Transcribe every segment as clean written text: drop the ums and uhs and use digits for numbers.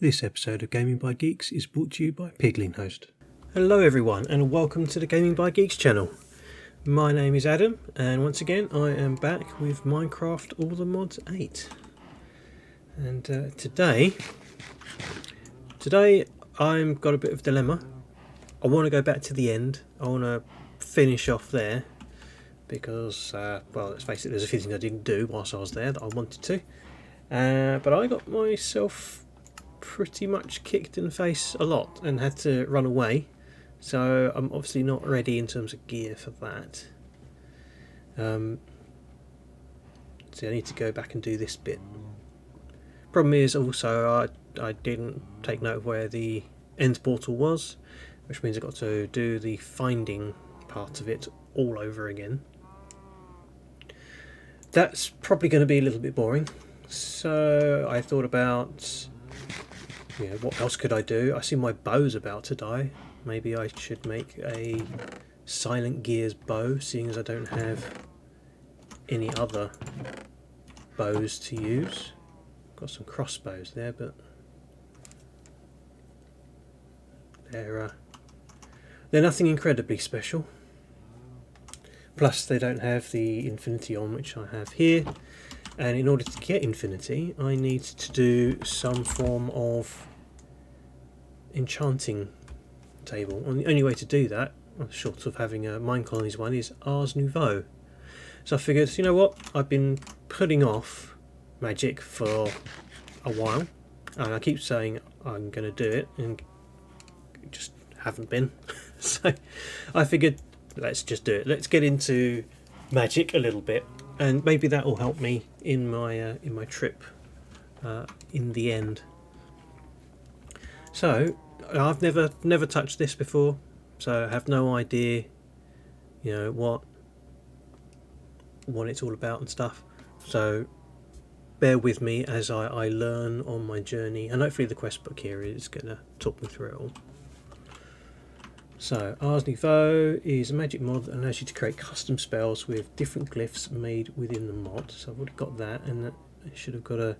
This episode of Gaming by Geeks is brought to you by Pigling Host. Hello everyone and welcome to the Gaming by Geeks channel. My name is Adam and once again I am back with Minecraft All the Mods 8. And today I've got a bit of a dilemma. I want to go back to the end. I want to finish off there because, well, let's face it, there's a few things I didn't do whilst I was there that I wanted to. But I got myself pretty much kicked in the face a lot and had to run away, so I'm obviously not ready in terms of gear for that. So I need to go back and do this bit. Problem is also I didn't take note of where the end portal was, which means I've got to do the finding part of it all over again. That's probably going to be a little bit boring, so I thought about, what else could I do? I see my bow's about to die. Maybe I should make a Silent Gears bow, seeing as I don't have any other bows to use. Got some crossbows there, but they're nothing incredibly special. Plus they don't have the infinity on, which I have here. And in order to get infinity, I need to do some form of enchanting table. And the only way to do that, short of having a Mine Colonies one, is Ars Nouveau. So I figured, you know what, I've been putting off magic for a while, and I keep saying I'm going to do it, and just haven't been. So I figured, let's just do it. Let's get into magic a little bit, and maybe that will help me in my trip in the end. So I've never touched this before, so I have no idea, what it's all about and stuff. So bear with me as I learn on my journey, and hopefully the quest book here is going to talk me through it all. So Ars Nouveau is a magic mod that allows you to create custom spells with different glyphs made within the mod. So I've already got that, and I should have got a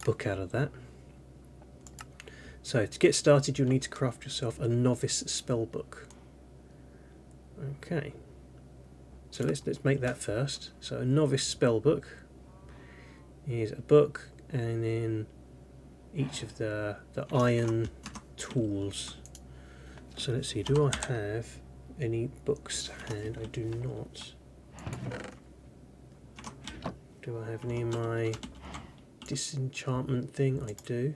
book out of that. So to get started, you'll need to craft yourself a novice spell book. Okay, so let's make that first. So a novice spell book is a book, and then each of the iron tools. So let's see, do I have any books to hand? I do not. Do I have any in my disenchantment thing? I do.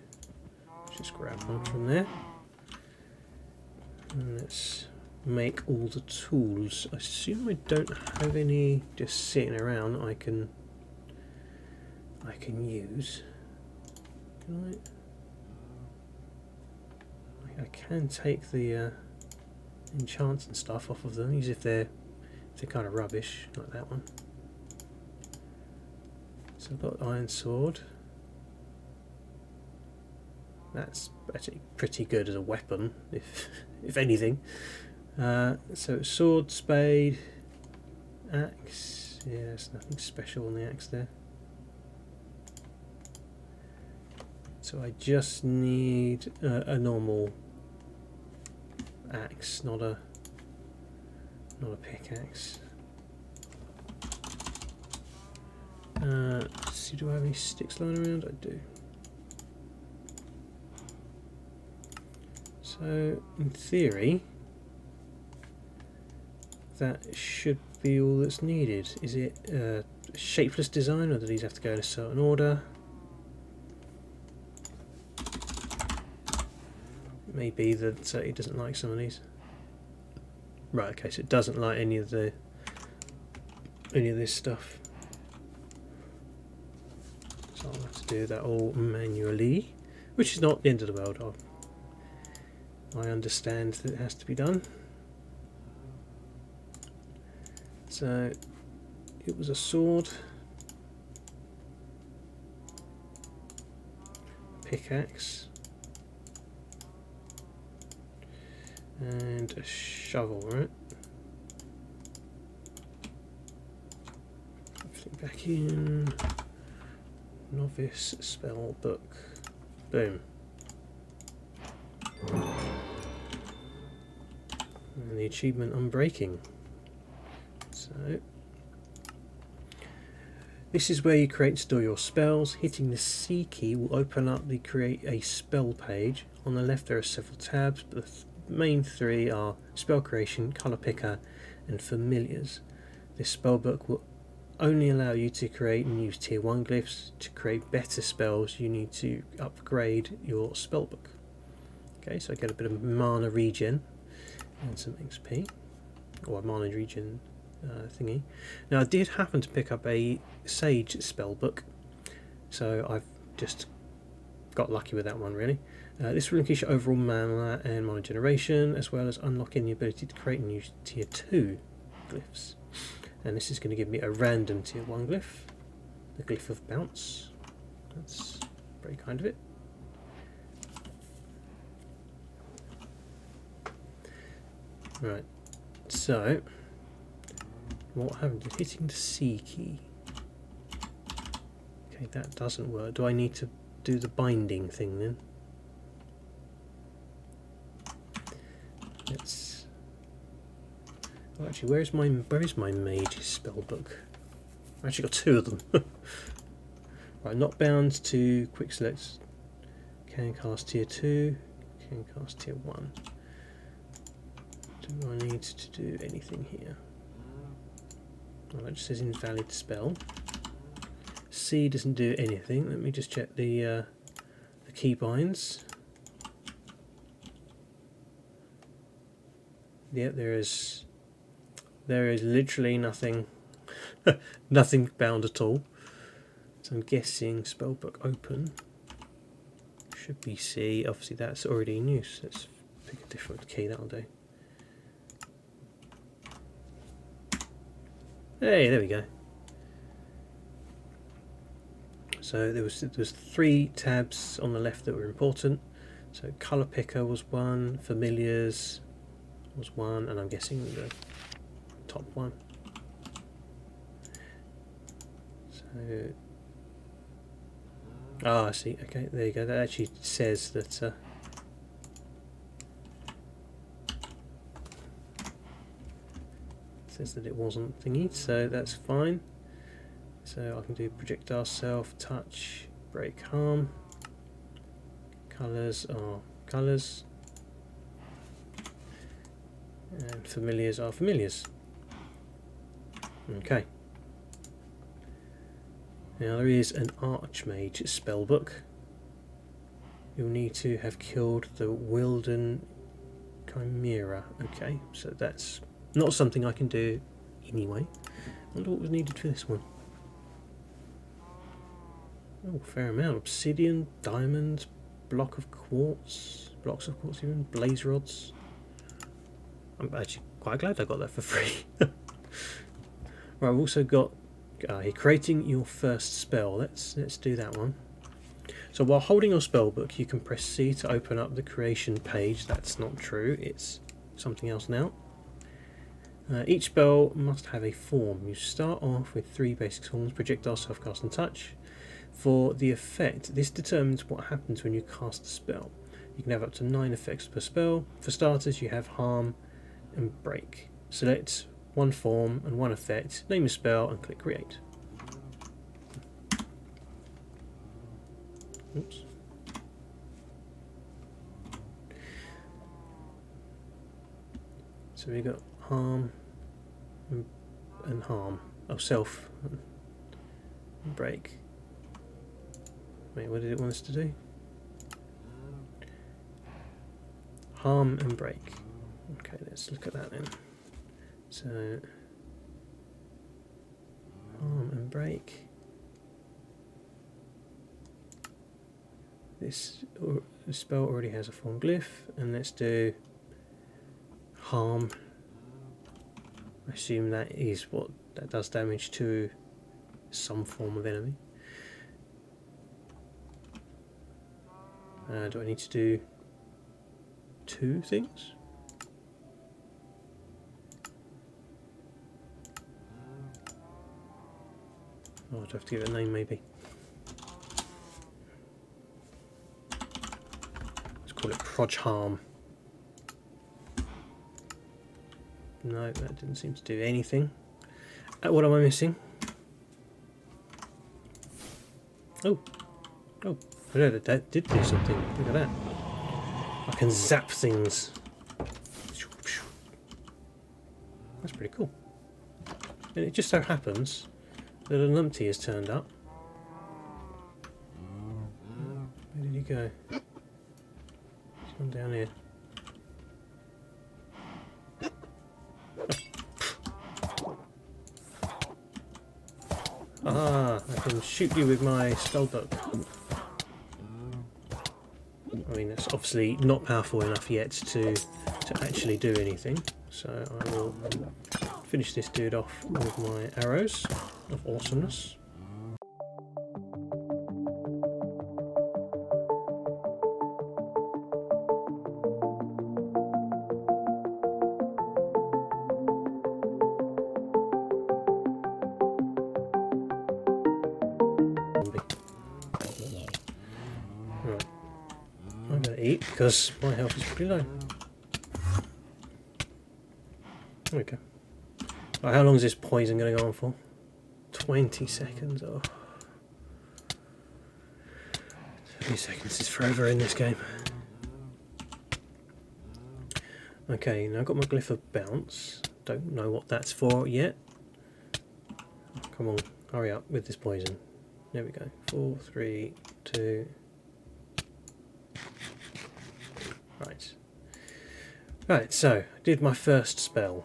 Let's just grab one from there. And let's make all the tools. I assume I don't have any just sitting around I can use. Can I? I can take the enchants and stuff off of them, even if they're kind of rubbish, like that one. So I've got iron sword. That's actually pretty good as a weapon, if anything. So sword, spade, axe. Yeah, there's nothing special on the axe there. So I just need a normal axe, not a pickaxe. Let's see, do I have any sticks lying around? I do. So in theory, that should be all that's needed. Is it a shapeless design, or do these have to go in a certain order? Maybe that it doesn't like some of these. Right, okay, so it doesn't like any of this stuff. So I'll have to do that all manually, which is not the end of the world. I understand that it has to be done. So it was a sword, pickaxe, and a shovel, right? Everything back in. Novice spell book. Boom. and the achievement Unbreaking. So this is where you create and store your spells. Hitting the C key will open up the create a spell page. On the left there are several tabs, but the main three are spell creation, colour picker and familiars. This spellbook will only allow you to create and use tier 1 glyphs. To create better spells you need to upgrade your spellbook. Okay, so I get a bit of mana regen and some XP, or a mana regen thingy. Now I did happen to pick up a Sage spellbook, so I've just got lucky with that one really. This will increase your overall mana and mana generation, as well as unlocking the ability to create and use tier 2 glyphs. And this is going to give me a random tier 1 glyph, the glyph of bounce. That's very kind of it. Right, so what happened to hitting the C key? Okay, that doesn't work. Do I need to do the binding thing then? Let's. Oh, actually, where is my mage's spellbook? I've actually got two of them. Right, not bound to quick selects. Can cast tier 2. Can cast tier 1. Do I need to do anything here? Well, that just says invalid spell. C doesn't do anything. Let me just check the keybinds. Yeah, there is literally nothing, nothing bound at all. So I'm guessing spellbook open should be C. Obviously that's already in use. Let's pick a different key. That'll do. Hey, there we go. So there was 3 tabs on the left that were important. So colour picker was one, familiars was one, and I'm guessing the top one. So I see. Okay, there you go. That actually says that. Says that it wasn't thingy, so that's fine. So I can do projectile, self, touch, break, harm. Colours are colours, and familiars are familiars. Okay. Now there is an Archmage spellbook. You'll need to have killed the Wilden Chimera. Okay, so that's not something I can do anyway. I wonder what was needed for this one. Oh, fair amount. Obsidian, diamonds, blocks of quartz even, blaze rods. I'm actually quite glad I got that for free. Right, I've also got creating your first spell. Let's do that one. So while holding your spellbook, you can press C to open up the creation page. That's not true. It's something else now. Each spell must have a form. You start off with 3 basic forms: projectile, self-cast and touch. For the effect, this determines what happens when you cast a spell. You can have up to 9 effects per spell. For starters, you have harm and break. Select one form and one effect, name your spell and click create. Oops. So we got harm and harm. Oh, self and break. Wait, what did it want us to do? Harm and break. Okay, let's look at that then. So harm and break. This spell already has a form glyph, and let's do harm. I assume that is what that does damage to some form of enemy. Do I need to do 2 things? Oh, do I have to give it a name maybe? Let's call it Proj Harm. No, that didn't seem to do anything. What am I missing? Oh, oh, I know that did do something. Look at that. I can zap things. That's pretty cool. And it just so happens that a numpty has turned up. Where did he go? He's gone down here. Ah, I can shoot you with my spellbook. I mean, that's obviously not powerful enough yet to actually do anything. So I will finish this dude off with my arrows of awesomeness. Right, I'm going to eat because my health is pretty low. There we go. Right, how long is this poison going to go on for? 20 seconds. Oh. 20 seconds is forever in this game. Okay, now I've got my glyph of bounce. Don't know what that's for yet. Come on, hurry up with this poison. There we go. 4, 3, 2. Right. Right, so I did my first spell.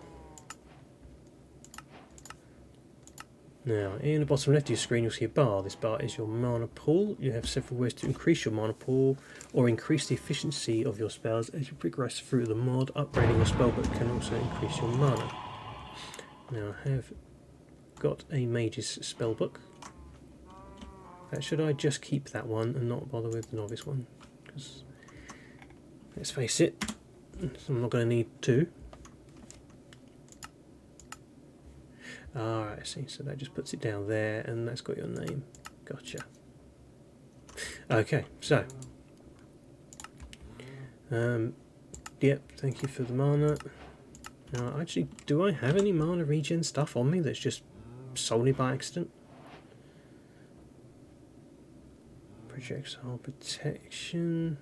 Now, in the bottom left of your screen you'll see a bar. This bar is your mana pool. You have several ways to increase your mana pool or increase the efficiency of your spells as you progress through the mod. Upgrading your spellbook can also increase your mana. Now, I have got a mage's spellbook. Should I just keep that one and not bother with the novice one? Because, let's face it, I'm not going to need two. Alright, I see, so that just puts it down there and that's got your name. Gotcha. Okay, so yep, thank you for the mana. Now actually, do I have any mana regen stuff on me that's just solely by accident? Projectile protection,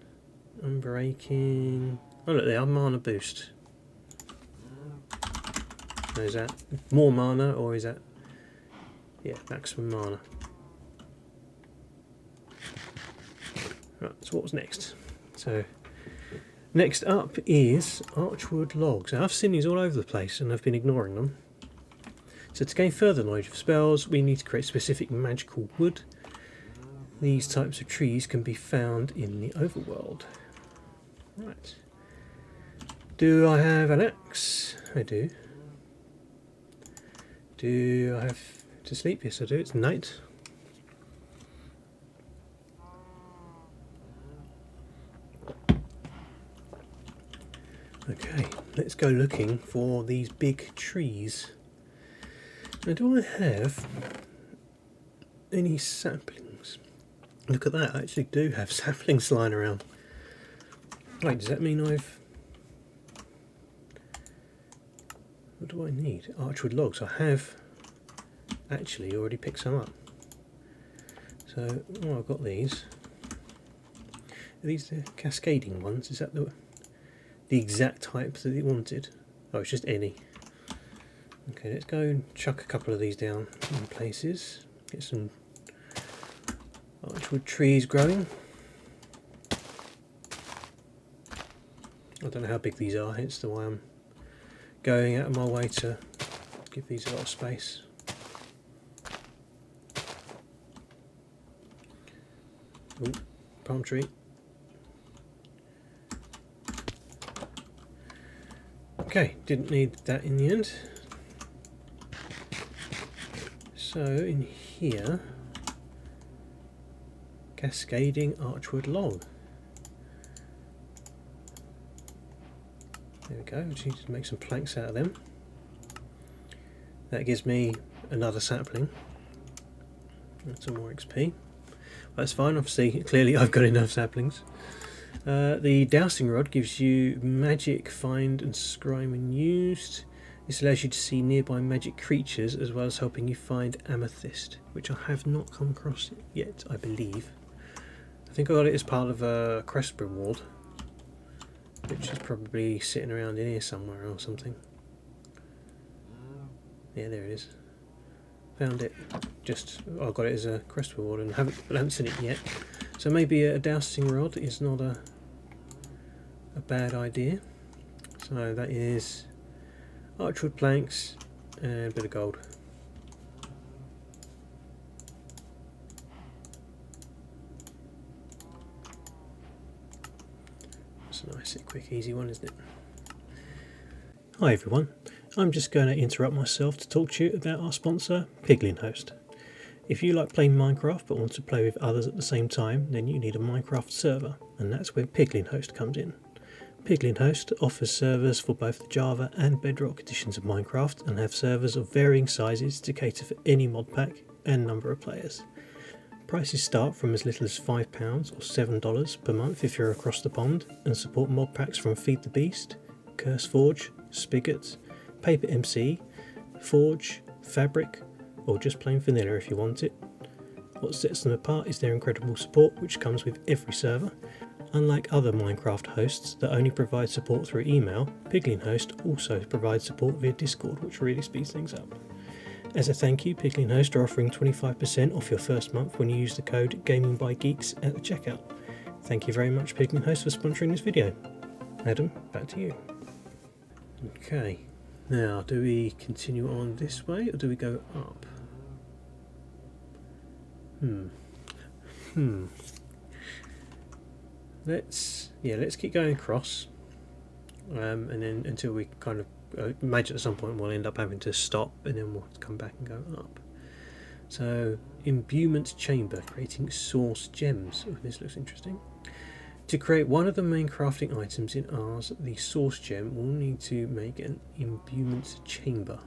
unbreaking. Oh look, there, mana boost. Is that more mana or is that, yeah, maximum mana? Right, so what was next? So next up is archwood logs. Now, I've seen these all over the place and I've been ignoring them. So to gain further knowledge of spells we need to create specific magical wood. These types of trees can be found in the overworld. Right. Do I have an axe? I do. Do I have to sleep? Yes I do, it's night. Okay, let's go looking for these big trees. Now do I have any saplings? Look at that, I actually do have saplings lying around. Wait, does that mean I've... What do I need? Archwood logs. I have actually already picked some up. So, oh, I've got these. Are these the cascading ones? Is that the exact type that it wanted? Oh, it's just any. Okay, let's go and chuck a couple of these down in places. Get some archwood trees growing. I don't know how big these are, hence the way I'm going out of my way to give these a lot of space. Ooh, palm tree. Okay, didn't need that in the end. So in here, cascading archwood log. There we go, we just need to make some planks out of them. That gives me another sapling. And some more XP. That's fine, obviously, clearly I've got enough saplings. The dowsing rod gives you magic, find and scry when used. This allows you to see nearby magic creatures as well as helping you find amethyst, which I have not come across yet, I believe. I think I got it as part of a quest reward, which is probably sitting around in here somewhere or something. Yeah, there it is. Found it. I got it as a quest reward and haven't seen it yet. So maybe a dowsing rod is not a bad idea. So that is archwood planks and a bit of gold. It's a nice, quick, easy one, isn't it? Hi everyone, I'm just going to interrupt myself to talk to you about our sponsor, Piglin Host. If you like playing Minecraft but want to play with others at the same time, then you need a Minecraft server, and that's where Piglin Host comes in. Piglin Host offers servers for both the Java and Bedrock editions of Minecraft and have servers of varying sizes to cater for any mod pack and number of players. Prices start from as little as £5 or $7 per month if you're across the pond, and support mod packs from Feed the Beast, CurseForge, Spigot, Paper MC, Forge, Fabric, or just plain vanilla if you want it. What sets them apart is their incredible support, which comes with every server. Unlike other Minecraft hosts that only provide support through email, Piglin Host also provides support via Discord, which really speeds things up. As a thank you, Piglin Host are offering 25% off your first month when you use the code GamingByGeeks at the checkout. Thank you very much, Piglin Host, for sponsoring this video. Adam, back to you. Okay, now do we continue on this way or do we go up? Let's keep going across, and then until we kind of imagine at some point we'll end up having to stop, and then we'll come back and go up. So, imbuement chamber, creating source gems. Oh, this looks interesting. To create one of the main crafting items in Ars, the source gem, we'll need to make an imbuement chamber.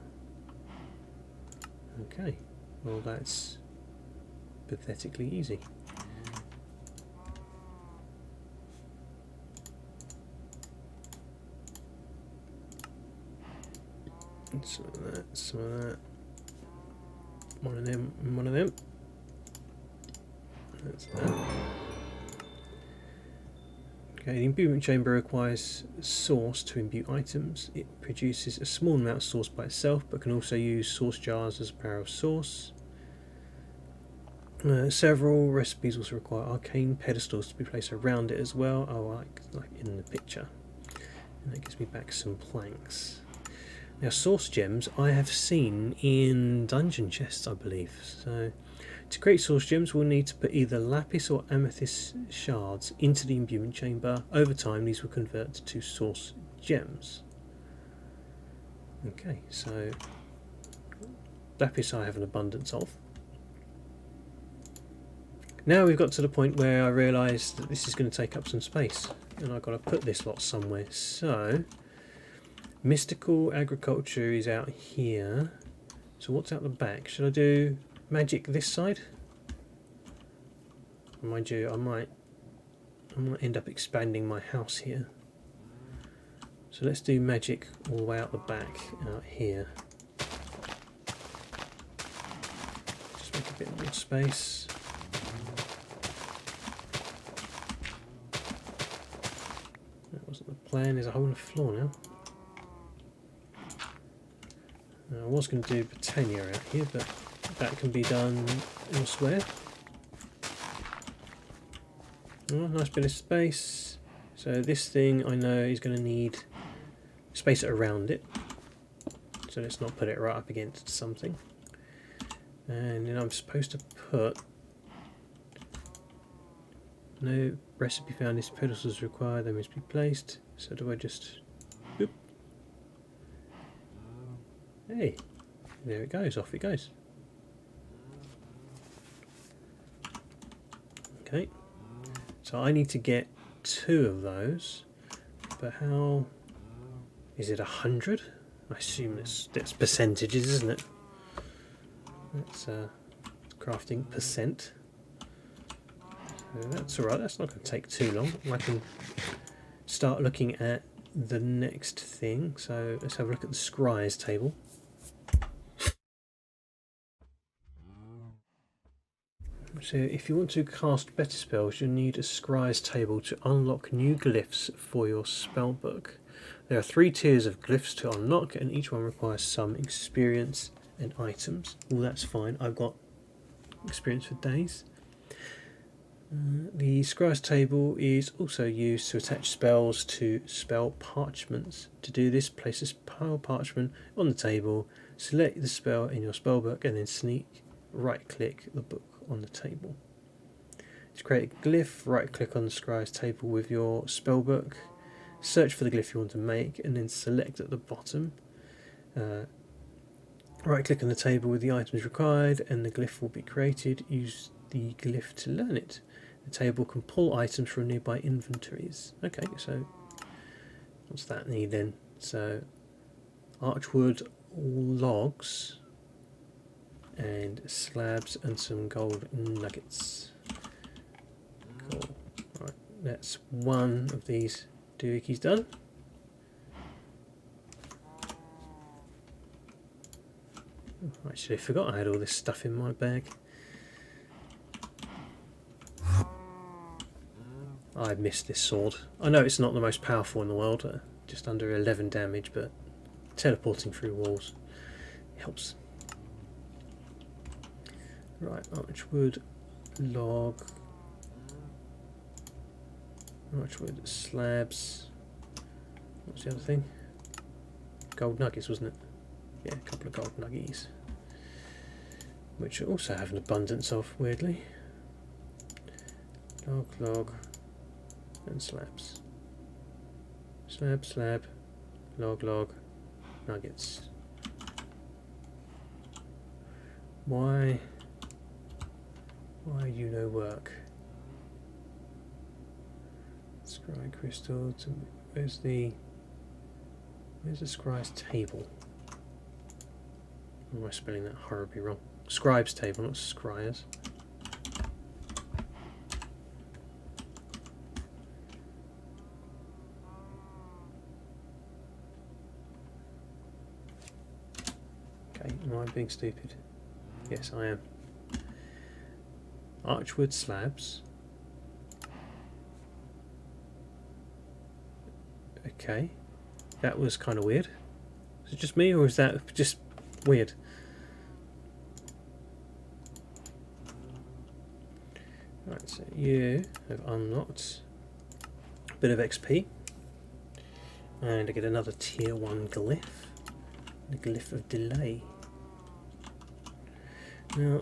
Okay, well that's pathetically easy. Some of that, some of that. One of them, and one of them. That's that. Okay, the imbuement chamber requires source to imbue items. It produces a small amount of source by itself, but can also use source jars as a power of source. Several recipes also require arcane pedestals to be placed around it as well. Oh, like in the picture. And that gives me back some planks. Now, source gems I have seen in dungeon chests, I believe. So, to create source gems, we'll need to put either lapis or amethyst shards into the imbuement chamber. Over time, these will convert to source gems. Okay, so lapis I have an abundance of. Now we've got to the point where I realised that this is going to take up some space, and I've got to put this lot somewhere. So, mystical agriculture is out here. So what's out the back? Should I do magic this side? Mind you, I might end up expanding my house here. So let's do magic all the way out the back, out here. Just make a bit more space. That wasn't the plan. There's a hole in the floor now. I was going to do Britannia out here, but that can be done elsewhere. Oh, nice bit of space. So this thing I know is going to need space around it. So let's not put it right up against something. And then I'm supposed to put no recipe found. This pedestal is required. They must be placed. So do I just? Boop. Hey, there it goes, off it goes. Okay, so I need to get 2 of those, but how, is it 100? I assume that's percentages, isn't it? That's crafting percent. So that's alright, that's not going to take too long. I can start looking at the next thing. So let's have a look at the scry's table. So if you want to cast better spells, you'll need a scry's table to unlock new glyphs for your spellbook. There are 3 tiers of glyphs to unlock, and each one requires some experience and items. Well, that's fine. I've got experience for days. The scry's table is also used to attach spells to spell parchments. To do this, place a pile of parchment on the table, select the spell in your spellbook, and then right click the book on the table. To create a glyph, right click on the scry's table with your spellbook, search for the glyph you want to make, and then select at the bottom. Right click on the table with the items required and the glyph will be created. Use the glyph to learn it. The table can pull items from nearby inventories. Okay, so what's that need then? So archwood, logs, and slabs and some gold nuggets. Cool. Right, that's one of these doohickeys done. Actually, I forgot I had all this stuff in my bag. I missed this sword. I know it's not the most powerful in the world, just under 11 damage, but teleporting through walls helps. Right, archwood, log, archwood, slabs. What's the other thing? Gold nuggets, wasn't it? Yeah, a couple of gold nuggies, which I also have an abundance of, weirdly. Log, and slabs. Slab, log, nuggets. Why you no work? Scry crystal. Where's the scry's table? Or am I spelling that horribly wrong? Scribe's table, not scryers. Okay, am I being stupid? Yes, I am. Archwood slabs. Okay, that was kind of weird. Is it just me, or is that just weird? Right, so you have unlocked a bit of XP, and I get another tier 1 glyph, the glyph of delay. Now,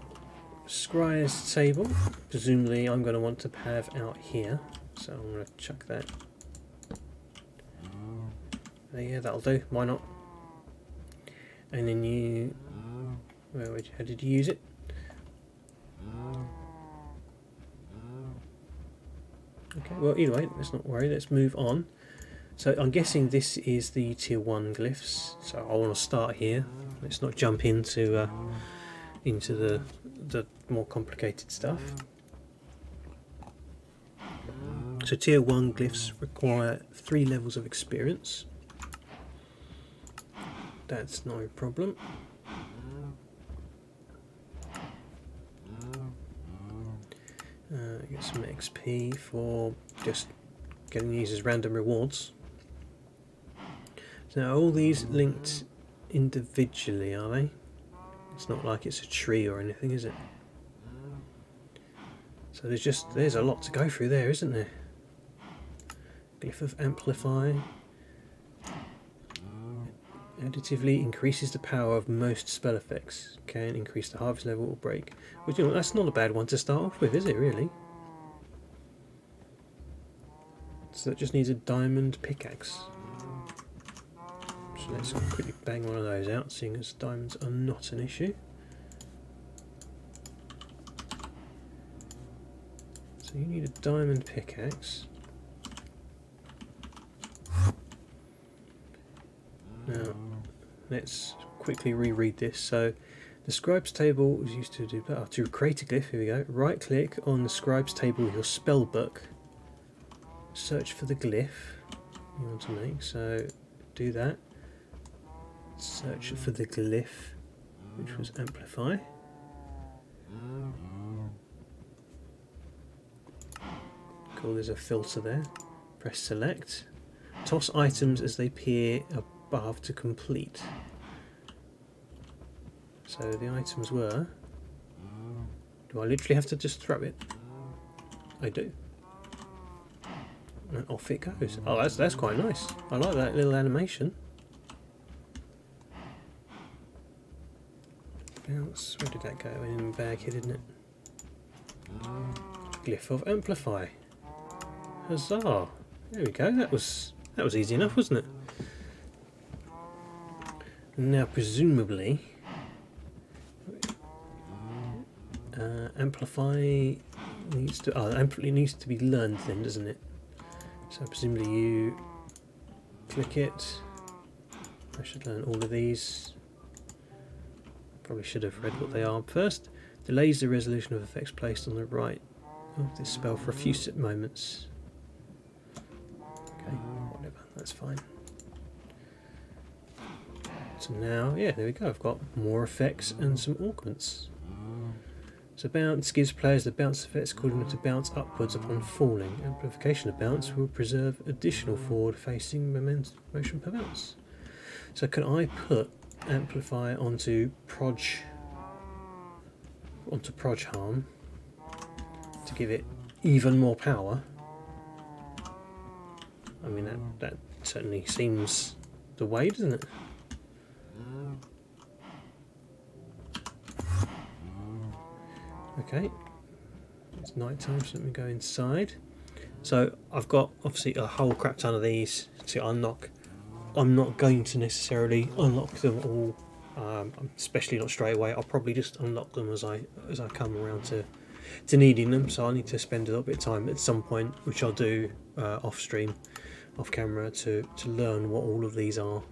scry's table, presumably I'm going to want to have out here, so I'm going to chuck that. Yeah, that'll do, why not? And then you, how did you use it? Okay, well either way, let's not worry, let's move on. So I'm guessing this is the tier 1 glyphs, so I want to start here. Let's not jump into the more complicated stuff. So tier 1 glyphs require 3 levels of experience. That's no problem. Get some XP for just getting these as random rewards. So are all these linked individually, are they? It's not like it's a tree or anything, is it? So there's a lot to go through there, isn't there? Glyph of Amplify. Additively increases the power of most spell effects. Can increase the harvest level or break. Well, you know, that's not a bad one to start off with, is it really? So that just needs a diamond pickaxe. So let's quickly bang one of those out, seeing as diamonds are not an issue. So you need a diamond pickaxe. Now, let's quickly reread this. So, the scribe's table was used to do to create a glyph. Here we go. Right click on the scribe's table with your spell book. Search for the glyph. you want to make. So do that. Search for the glyph, which was amplify. Cool, there's a filter there. Press select. Toss items as they appear above to complete. So the items were... Do I literally have to just throw it? I do. And off it goes. Oh, that's quite nice. I like that little animation. Bounce. Where did that go? In the bag here, didn't it? Glyph of amplify. Huzzah! There we go. That was easy enough, wasn't it? And now presumably amplify needs to be learned then, doesn't it? So presumably you click it. I should learn all of these. Probably should have read what they are first. Delays the resolution of effects placed on the right of this spell for a few moments. Okay, whatever, that's fine. So now, yeah, there we go. I've got more effects and some augments. So bounce gives players the bounce effects causing them to bounce upwards upon falling. Amplification of bounce will preserve additional forward-facing motion per bounce. So can I put amplify onto proj harm to give it even more power? I mean that certainly seems the way, doesn't it? Okay, it's night time, so let me go inside. So I've got obviously a whole crap ton of these to unlock. I'm not going to necessarily unlock them all, especially not straight away. I'll probably just unlock them as I come around to needing them. So I need to spend a little bit of time at some point, which I'll do off stream, off camera, to learn what all of these are.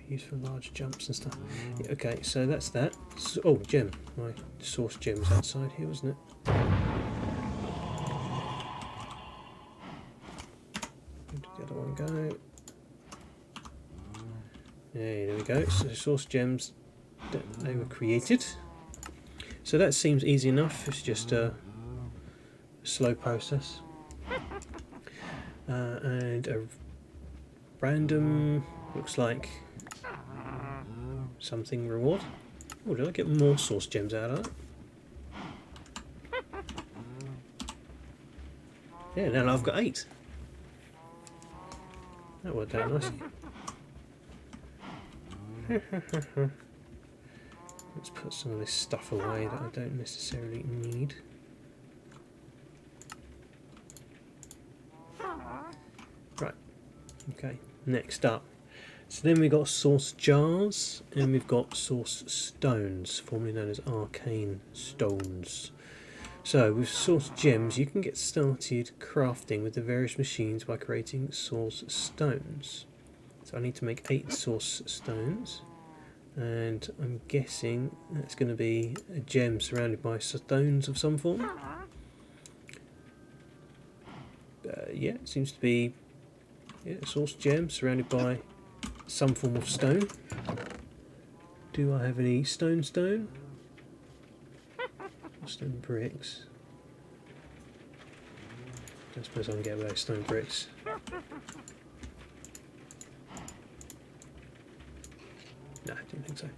Used for large jumps and stuff. Yeah, okay, so that's that. So, oh, gem. My source gem's outside here, wasn't it? Where did the other one go? Yeah, there we go. So source gems, they were created. So that seems easy enough. It's just a slow process. And a random, looks like something reward. Oh, did I get more source gems out of that? Yeah, now I've got 8. That worked out nicely. Let's put some of this stuff away that I don't necessarily need. Right, okay, next up. So then we've got source jars and we've got source stones, formerly known as arcane stones. So with source gems you can get started crafting with the various machines by creating source stones. So I need to make 8 source stones, and I'm guessing that's going to be a gem surrounded by stones of some form. Yeah, it seems to be a source gem surrounded by some form of stone. Do I have any stone? Stone bricks. I suppose I can get away with stone bricks. No, I didn't think so.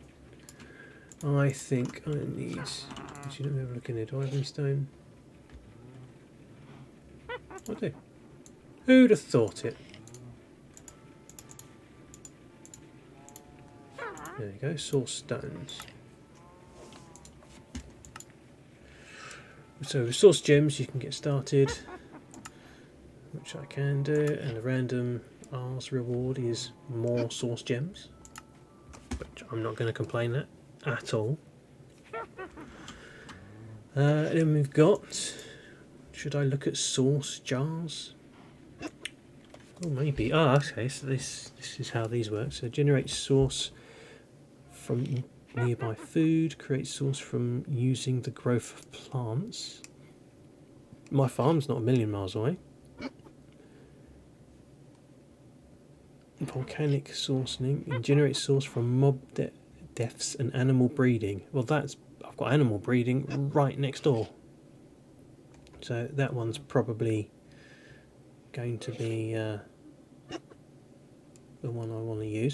I think I need... Actually, let me have a look in here. Do I have any stone? I do. Who'd have thought it? There you go, source stones. So with source gems you can get started, which I can do, and the random Ars reward is more source gems, which I'm not going to complain at all. Then we've got, should I look at source jars? Oh, maybe. Ah, okay, so this is how these work. So generate source from nearby food, create source from using the growth of plants. my farm's not a million miles away. Volcanic sourcing and generate source from mob deaths and animal breeding. Well, I've got animal breeding right next door, so that one's probably going to be the one I want to use.